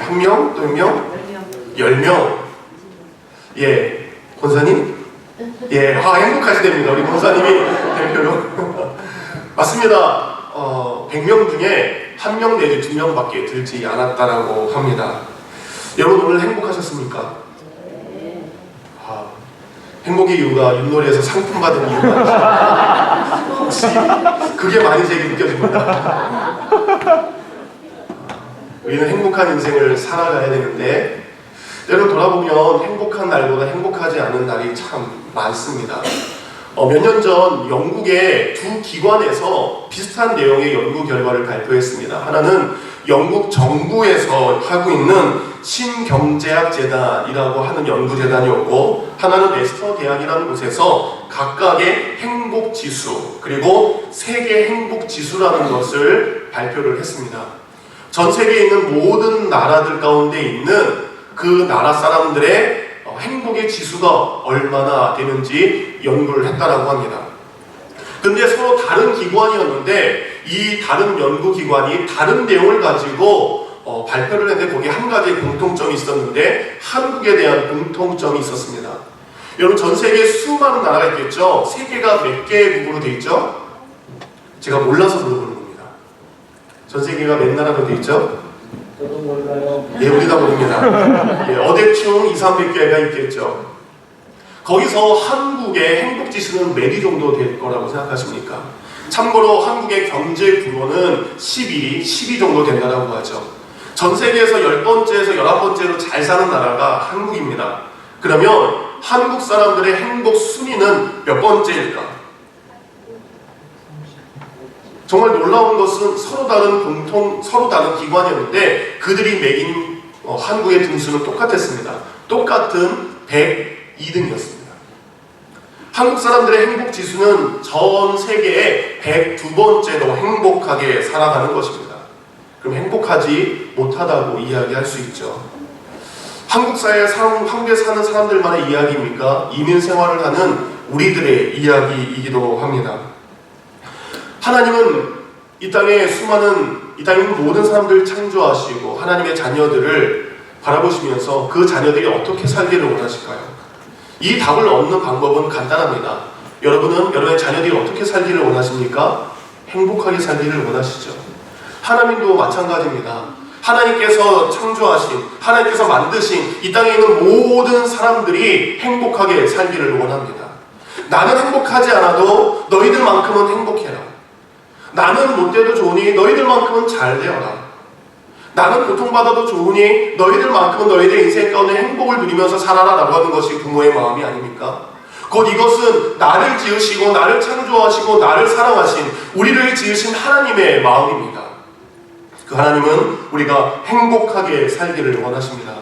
한 명? 또 몇 명? 10명. 예, 권사님? 예, 행복하시답니다. 우리 권사님이 대표로. 맞습니다. 100명 중에 1명 내지 2명밖에 들지 않았다라고 합니다. 여러분 오늘 행복하셨습니까? 행복의 이유가 윷놀이에서 상품 받은 이유가 혹시 그게 많이 제게 느껴집니다. 우리는 행복한 인생을 살아가야 되는데 때로 돌아보면 행복한 날보다 행복하지 않은 날이 참 많습니다. 몇 년 전 영국의 두 기관에서 비슷한 내용의 연구 결과를 발표했습니다. 하나는 영국 정부에서 하고 있는 신경제학재단이라고 하는 연구재단이었고, 하나는 레스터 대학이라는 곳에서 각각의 행복지수 그리고 세계 행복지수라는 것을 발표를 했습니다. 전 세계에 있는 모든 나라들 가운데 있는 그 나라 사람들의 행복의 지수가 얼마나 되는지 연구를 했다라고 합니다. 근데 서로 다른 기관이었는데 이 다른 연구기관이 다른 내용을 가지고 발표를 했는데 거기에 한 가지 공통점이 있었는데 한국에 대한 공통점이 있었습니다. 여러분 전 세계에 수많은 나라가 있겠죠? 세계가 몇 개국으로 되어 있죠? 제가 몰라서 물어보는 겁니다. 전 세계가 몇 나라로 되어 있죠? 저도 몰라요. 예, 우리 다 모릅니다. 예, 어대충 200~300개가 있겠죠. 거기서 한국의 행복지수는 몇 위 정도 될 거라고 생각하십니까? 참고로 한국의 경제 규모는 10위 정도 된다고 하죠. 전 세계에서 10번째에서 11번째로 잘 사는 나라가 한국입니다. 그러면 한국 사람들의 행복 순위는 몇 번째일까? 정말 놀라운 것은 서로 다른 기관이었는데 그들이 매긴 한국의 등수는 똑같았습니다. 똑같은 102등이었습니다. 한국 사람들의 행복 지수는 전 세계에 102번째로 행복하게 살아가는 것입니다. 그럼 행복하지 못하다고 이야기할 수 있죠. 한국에 사는 사람들만의 이야기입니까? 이민 생활을 하는 우리들의 이야기이기도 합니다. 하나님은 이 땅에 있는 모든 사람들을 창조하시고 하나님의 자녀들을 바라보시면서 그 자녀들이 어떻게 살기를 원하실까요? 이 답을 얻는 방법은 간단합니다. 여러분은 여러분의 자녀들이 어떻게 살기를 원하십니까? 행복하게 살기를 원하시죠. 하나님도 마찬가지입니다. 하나님께서 창조하신, 하나님께서 만드신 이 땅에 있는 모든 사람들이 행복하게 살기를 원합니다. 나는 행복하지 않아도 너희들만큼은 행복해라. 나는 못돼도 좋으니 너희들만큼은 잘 되어라. 나는 고통받아도 좋으니 너희들만큼은 너희들 인생 가운데 행복을 누리면서 살아라 라고 하는 것이 부모의 마음이 아닙니까? 곧 이것은 나를 지으시고 나를 창조하시고 나를 사랑하신 우리를 지으신 하나님의 마음입니다. 그 하나님은 우리가 행복하게 살기를 원하십니다.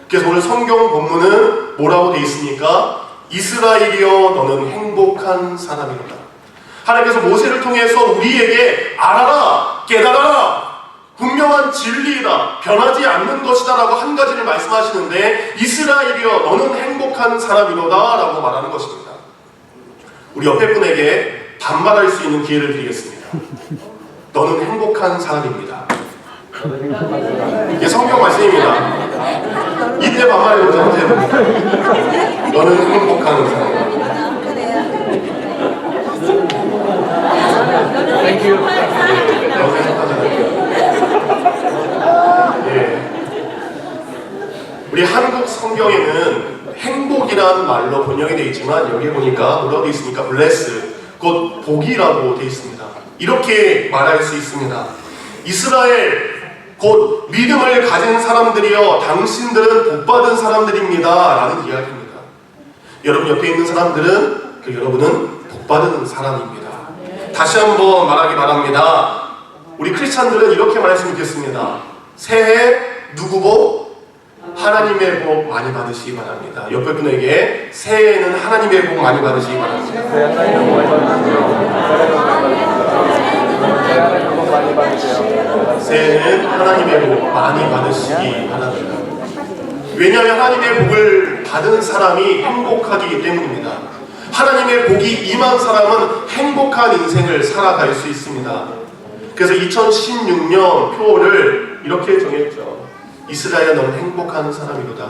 그래서 오늘 성경 본문은 뭐라고 되어 있습니까? 이스라엘이여 너는 행복한 사람이로다. 하나님께서 모세를 통해서 우리에게 알아라, 깨달아라, 분명한 진리이다, 변하지 않는 것이다 라고 한 가지를 말씀하시는데 이스라엘이여 너는 행복한 사람이로다 라고 말하는 것입니다. 우리 옆에 분에게 반말할 수 있는 기회를 드리겠습니다. 너는 행복한 사람입니다. 이게 성경 말씀입니다. 이때 반말해보자. 너는 행복한 사람입니다. 너는 행복하잖아요. 우리 한국 성경에는 행복이라는 말로 번역이 되어 있지만 여기 보니까 뭐라고 되어 있습니까? bless, 곧 복이라고 되어 있습니다. 이렇게 말할 수 있습니다. 이스라엘, 곧 믿음을 가진 사람들이여 당신들은 복받은 사람들입니다 라는 이야기입니다. 여러분 옆에 있는 사람들은 여러분은 복받은 사람입니다. 다시 한번 말하기 바랍니다. 우리 크리스찬들은 이렇게 말했으면 좋겠습니다. 새해 누구 복? 하나님의 복 많이 받으시기 바랍니다. 옆에 분에게 새해에는 하나님의 복 많이 받으시기 바랍니다. 새해는 하나님의 복 많이 받으시기 바랍니다. 왜냐하면 하나님의 복을 받은 사람이 행복하기 때문입니다. 하나님의 복이 임한 사람은 행복한 인생을 살아갈 수 있습니다. 그래서 2016년 표를 이렇게 정했죠. 이스라엘아 너는 행복한 사람이로다.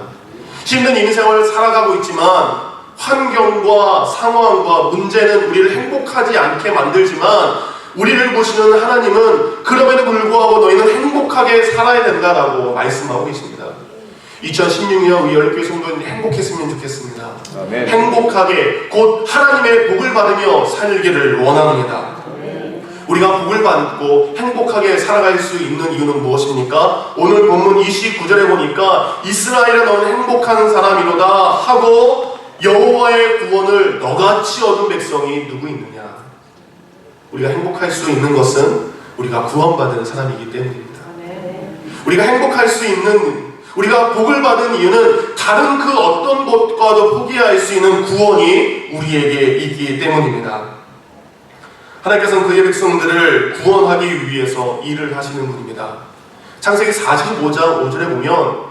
힘든 인생을 살아가고 있지만 환경과 상황과 문제는 우리를 행복하지 않게 만들지만 우리를 보시는 하나님은 그럼에도 불구하고 너희는 행복하게 살아야 된다라고 말씀하고 계십니다. 2016년 우리 열교회 성도님 행복했으면 좋겠습니다. 아멘. 행복하게 곧 하나님의 복을 받으며 살기를 원합니다. 우리가 복을 받고 행복하게 살아갈 수 있는 이유는 무엇입니까? 오늘 본문 29절에 보니까 이스라엘은 너는 행복한 사람이로다 하고 여호와의 구원을 너같이 얻은 백성이 누구 있느냐? 우리가 행복할 수 있는 것은 우리가 구원받은 사람이기 때문입니다. 우리가 행복할 수 있는, 우리가 복을 받은 이유는 다른 그 어떤 것과도 포기할 수 있는 구원이 우리에게 있기 때문입니다. 하나님께서는 그의 백성들을 구원하기 위해서 일을 하시는 분입니다. 창세기 45장 5절에 보면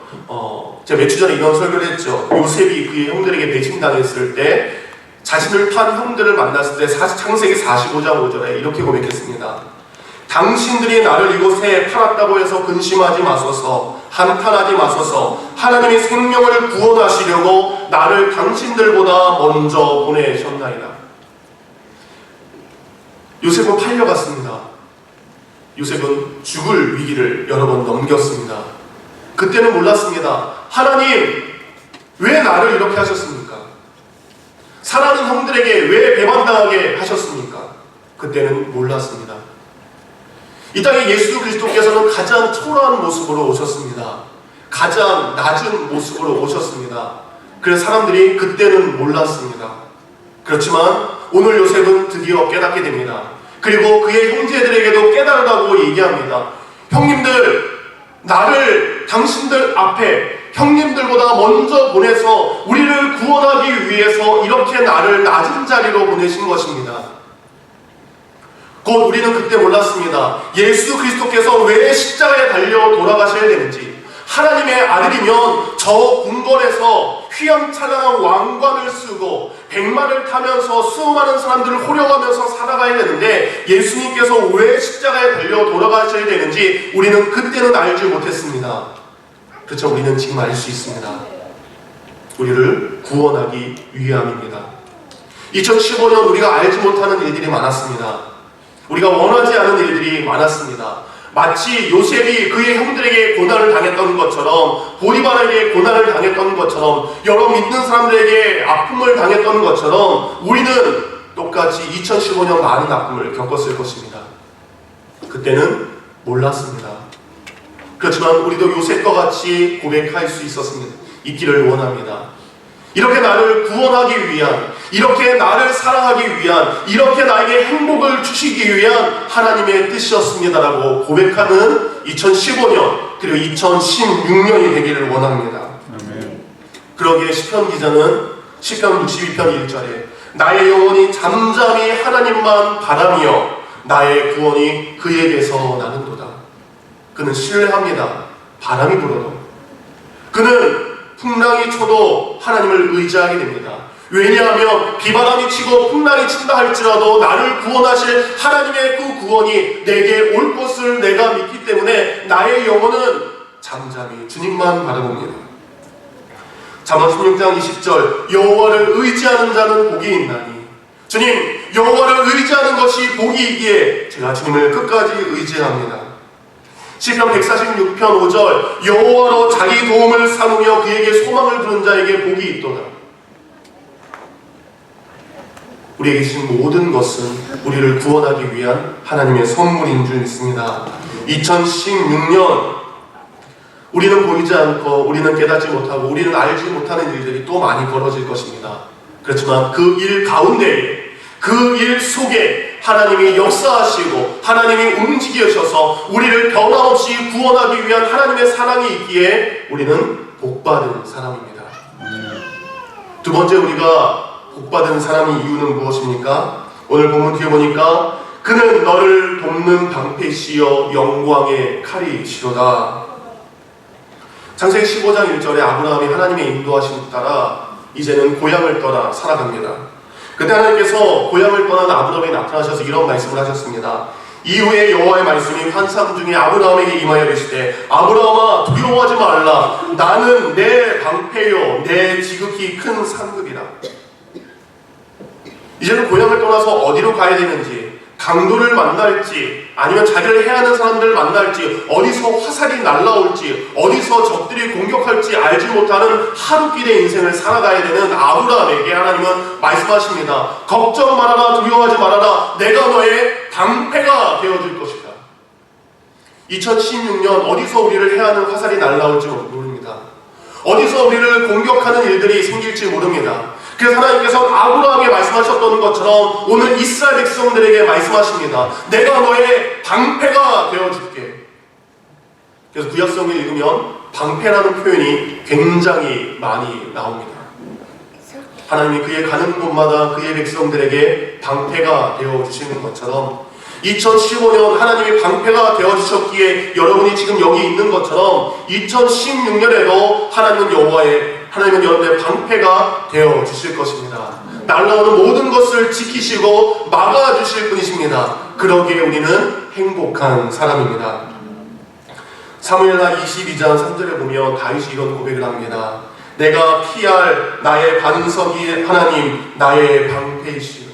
제가 몇 주 전에 이런 설교를 했죠. 요셉이 그의 형들에게 배신당했을 때 자신을 판 형들을 만났을 때 창세기 45장 5절에 이렇게 고백했습니다. 당신들이 나를 이곳에 팔았다고 해서 근심하지 마소서, 한탄하지 마소서. 하나님이 생명을 구원하시려고 나를 당신들보다 먼저 보내셨나이다. 요셉은 팔려갔습니다. 요셉은 죽을 위기를 여러 번 넘겼습니다. 그때는 몰랐습니다. 하나님, 왜 나를 이렇게 하셨습니까? 사랑하는 형들에게 왜 배반당하게 하셨습니까? 그때는 몰랐습니다. 이 땅에 예수 그리스도께서는 가장 초라한 모습으로 오셨습니다. 가장 낮은 모습으로 오셨습니다. 그래서 사람들이 그때는 몰랐습니다. 그렇지만 오늘 요셉은 드디어 깨닫게 됩니다. 그리고 그의 형제들에게도 깨달으라고 얘기합니다. 형님들, 나를 당신들 앞에 형님들보다 먼저 보내서 우리를 구원하기 위해서 이렇게 나를 낮은 자리로 보내신 것입니다. 곧 우리는 그때 몰랐습니다. 예수 그리스도께서 왜 십자가에 달려 돌아가셔야 되는지, 하나님의 아들이면 저 궁궐에서 휘황찬란한 왕관을 쓰고 백마를 타면서 수많은 사람들을 호령하면서 살아가야 되는데 예수님께서 왜 십자가에 달려 돌아가셔야 되는지 우리는 그때는 알지 못했습니다. 그렇죠? 우리는 지금 알 수 있습니다. 우리를 구원하기 위함입니다. 2015년 우리가 알지 못하는 일들이 많았습니다. 우리가 원하지 않은 일들이 많았습니다. 마치 요셉이 그의 형들에게 고난을 당했던 것처럼, 보디발에게 고난을 당했던 것처럼, 여러 믿는 사람들에게 아픔을 당했던 것처럼 우리는 똑같이 2015년 많은 아픔을 겪었을 것입니다. 그때는 몰랐습니다. 그렇지만 우리도 요셉과 같이 고백할 수 있기를 원합니다. 이렇게 나를 구원하기 위한, 이렇게 나를 사랑하기 위한, 이렇게 나에게 행복을 주시기 위한 하나님의 뜻이었습니다라고 고백하는 2015년 그리고 2016년이 되기를 원합니다. 아멘. 그러기에 시편 기자는 시편 62편 1절에 나의 영혼이 잠잠히 하나님만 바라며 나의 구원이 그에게서 나는도다. 그는 신뢰합니다. 바람이 불어도. 그는 풍랑이 쳐도 하나님을 의지하게 됩니다. 왜냐하면 비바람이 치고 풍랑이 친다 할지라도 나를 구원하실 하나님의 그 구원이 내게 올 것을 내가 믿기 때문에 나의 영혼은 잠잠히 주님만 바라봅니다. 잠언 16장 20절 여호와를 의지하는 자는 복이 있나니, 주님, 여호와를 의지하는 것이 복이기에 제가 주님을 끝까지 의지합니다. 시편 146편 5절 여호와로 자기 도움을 삼으며 그에게 소망을 두는 자에게 복이 있도다. 우리에게 주신 모든 것은 우리를 구원하기 위한 하나님의 선물인 줄 믿습니다. 2016년 우리는 보이지 않고 우리는 깨닫지 못하고 우리는 알지 못하는 일들이 또 많이 벌어질 것입니다. 그렇지만 그 일 가운데, 그 일 속에 하나님이 역사하시고 하나님이 움직이셔서 우리를 변함없이 구원하기 위한 하나님의 사랑이 있기에 우리는 복받은 사람입니다. 두 번째, 우리가 복받은 사람의 이유는 무엇입니까? 오늘 본문 뒤에 보니까 그는 너를 돕는 방패시여 영광의 칼이시로다. 창세기 15장 1절에 아브라함이 하나님의 인도하심에 따라 이제는 고향을 떠나 살아갑니다. 그때 하나님께서 고향을 떠난 아브라함에 나타나셔서 이런 말씀을 하셨습니다. 이후에 여호와의 말씀이 환상 중에 아브라함에게 임하여 이르시되 아브라함아 두려워하지 말라. 나는 내 방패요 내 지극히 큰 상급이라. 이제는 고향을 떠나서 어디로 가야 되는지, 강도를 만날지 아니면 자기를 해하는 사람들을 만날지, 어디서 화살이 날라올지, 어디서 적들이 공격할지 알지 못하는 하루길의 인생을 살아가야 되는 아브라함에게 하나님은 말씀하십니다. 걱정 말아라, 두려워하지 말아라. 내가 너의 방패가 되어줄 것이다. 2016년 어디서 우리를 해하는 화살이 날라올지 모릅니다. 어디서 우리를 공격하는 일들이 생길지 모릅니다. 그래서 하나님께서 아브라함에게 말씀하셨던 것처럼 오늘 이스라엘 백성들에게 말씀하십니다. 내가 너의 방패가 되어줄게. 그래서 구약성을 읽으면 방패라는 표현이 굉장히 많이 나옵니다. 하나님이 그의 가는 곳마다 그의 백성들에게 방패가 되어주시는 것처럼 2015년 하나님이 방패가 되어주셨기에 여러분이 지금 여기 있는 것처럼 2016년에도 하나님은 여러분의 방패가 되어주실 것입니다. 날라오는 모든 것을 지키시고 막아주실 분이십니다. 그러기에 우리는 행복한 사람입니다. 사무엘하 22장 3절에 보면 다윗이 이런 고백을 합니다. 내가 피할 나의 반석이 하나님 나의 방패이시오.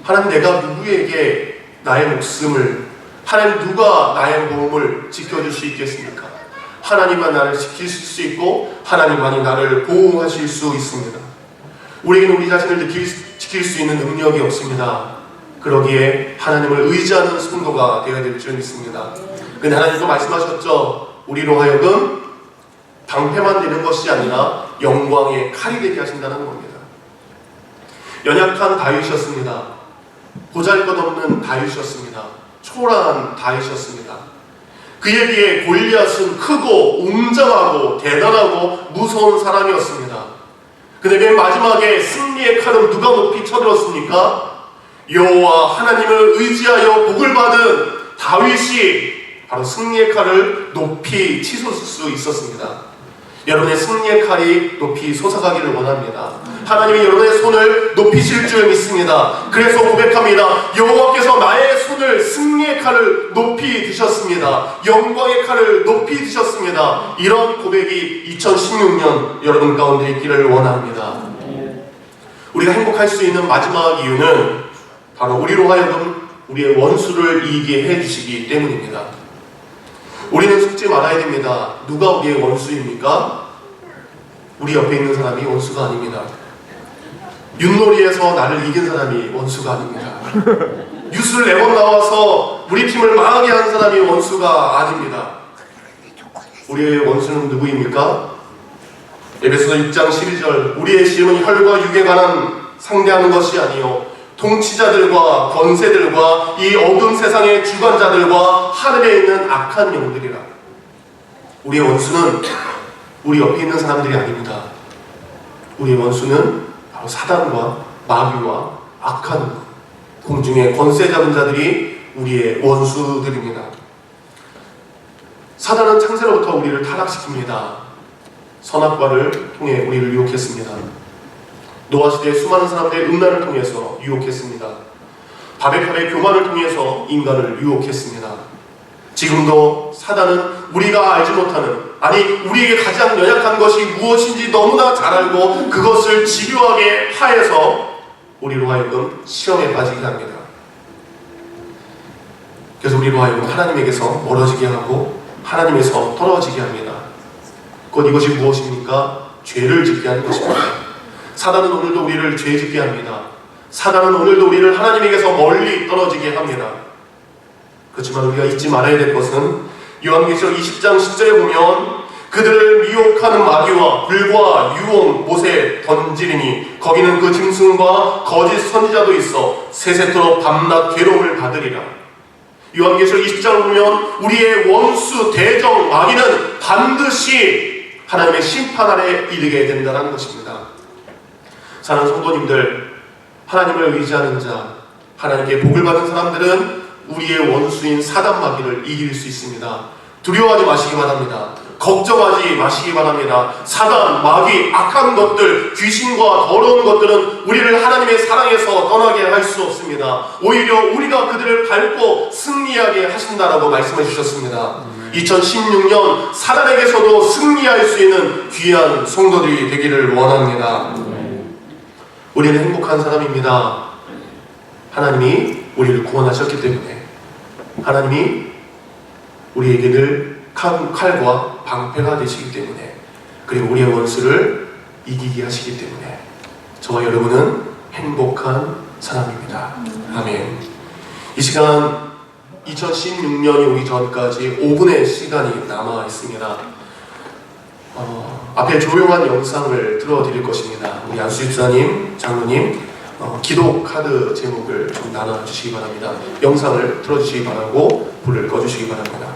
하나님, 내가 누구에게 나의 목숨을, 하나님 누가 나의 몸을 지켜줄 수 있겠습니까? 하나님만 나를 지키실 수 있고 하나님만이 나를 보호하실 수 있습니다. 우리에게는 우리 자신을 지킬 수 있는 능력이 없습니다. 그러기에 하나님을 의지하는 성도가 되어야 될 줄 믿습니다. 근데 하나님도 말씀하셨죠. 우리로 하여금 방패만 되는 것이 아니라 영광의 칼이 되게 하신다는 겁니다. 연약한 다윗이었습니다. 보잘것없는 다윗이었습니다. 초라한 다윗이었습니다. 그에 비해 골리앗은 크고 웅장하고 대단하고 무서운 사람이었습니다. 근데 맨 마지막에 승리의 칼은 누가 높이 쳐들었습니까? 여호와 하나님을 의지하여 복을 받은 다윗이 바로 승리의 칼을 높이 치솟을 수 있었습니다. 여러분의 승리의 칼이 높이 솟아가기를 원합니다. 하나님이 여러분의 손을 높이실 줄 믿습니다. 그래서 고백합니다. 여호와께서 나의 손을, 승리의 칼을 높이 드셨습니다. 영광의 칼을 높이 드셨습니다. 이런 고백이 2016년 여러분 가운데 있기를 원합니다. 우리가 행복할 수 있는 마지막 이유는 바로 우리로 하여금 우리의 원수를 이기게 해주시기 때문입니다. 우리는 속지 말아야 됩니다. 누가 우리의 원수입니까? 우리 옆에 있는 사람이 원수가 아닙니다. 윷놀이에서 나를 이긴 사람이 원수가 아닙니다. 뉴스를 매번 나와서 우리 팀을 망하게 한 사람이 원수가 아닙니다. 우리의 원수는 누구입니까? 에베소서 6장 12절 우리의 시험은 혈과 육에 관한 상대하는 것이 아니요 통치자들과 권세들과 이 어두운 세상의 주관자들과 하늘에 있는 악한 영들이라. 우리의 원수는 우리 옆에 있는 사람들이 아닙니다. 우리의 원수는 바로 사단과 마귀와 악한 공중의 권세 잡은 자들이 우리의 원수들입니다. 사단은 창세로부터 우리를 타락시킵니다. 선악과를 통해 우리를 유혹했습니다. 노아 시대의 수많은 사람들의 음란을 통해서 유혹했습니다. 바벨탑의 교만을 통해서 인간을 유혹했습니다. 지금도 사단은 우리가 알지 못하는, 아니 우리에게 가장 연약한 것이 무엇인지 너무나 잘 알고 그것을 집요하게 하여서 우리로 하여금 시험에 빠지게 합니다. 그래서 우리로 하여금 하나님에게서 멀어지게 하고 하나님에서 떨어지게 합니다. 곧 이것이 무엇입니까? 죄를 짓게 하는 것입니다. 사단은 오늘도 우리를 죄짓게 합니다. 사단은 오늘도 우리를 하나님에게서 멀리 떨어지게 합니다. 그렇지만 우리가 잊지 말아야 될 것은 요한계시록 20장 10절에 보면 그들을 미혹하는 마귀와 불과 유혹 못에 던지리니 거기는 그 짐승과 거짓 선지자도 있어 세세토록 밤낮 괴로움을 받으리라. 요한계시록 20장을 보면 우리의 원수 대적 마귀는 반드시 하나님의 심판 아래 이르게 된다는 것입니다. 사랑하는 성도님들, 하나님을 의지하는 자, 하나님께 복을 받은 사람들은 우리의 원수인 사단 마귀를 이길 수 있습니다. 두려워하지 마시기 바랍니다. 걱정하지 마시기 바랍니다. 사단, 마귀, 악한 것들, 귀신과 더러운 것들은 우리를 하나님의 사랑에서 떠나게 할 수 없습니다. 오히려 우리가 그들을 밟고 승리하게 하신다라고 말씀해 주셨습니다. 2016년 사단에게서도 승리할 수 있는 귀한 성도들이 되기를 원합니다. 우리는 행복한 사람입니다. 하나님이 우리를 구원하셨기 때문에, 하나님이 우리에게 늘 칼과 방패가 되시기 때문에, 그리고 우리의 원수를 이기게 하시기 때문에 저와 여러분은 행복한 사람입니다. 아멘. 이 시간 2016년이 오기 전까지 5분의 시간이 남아 있습니다. 앞에 조용한 영상을 틀어드릴 것입니다. 우리 안수 집사님, 장로님, 기도 카드 제목을 좀 나눠주시기 바랍니다. 영상을 틀어주시기 바라고 불을 꺼주시기 바랍니다.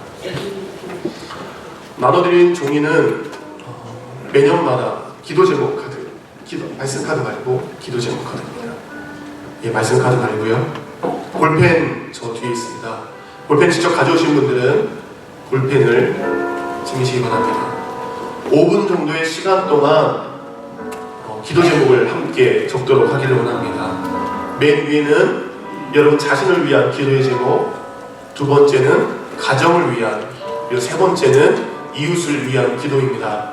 나눠드린 종이는 매년마다 기도 제목 카드, 말씀 카드 말고 기도 제목 카드입니다. 예, 말씀 카드 말고요. 볼펜 저 뒤에 있습니다. 볼펜 직접 가져오신 분들은 볼펜을 챙기시기 바랍니다. 5분 정도의 시간 동안 기도 제목을 함께 적도록 하기를 원합니다. 맨 위에는 여러분 자신을 위한 기도의 제목, 두 번째는 가정을 위한, 그리고 세 번째는 이웃을 위한 기도입니다.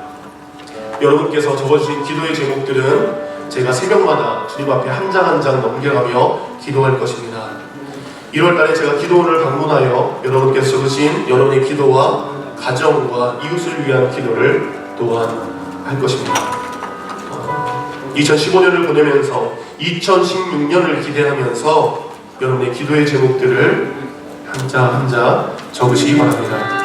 여러분께서 적어주신 기도의 제목들은 제가 새벽마다 주님 앞에 한 장 한 장 넘겨가며 기도할 것입니다. 1월달에 제가 기도원을 방문하여 여러분께서 적으신 여러분의 기도와 가정과 이웃을 위한 기도를 또한 할 것입니다. 2015년을 보내면서 2016년을 기대하면서 여러분의 기도의 제목들을 한 자 한 자 적으시기 바랍니다.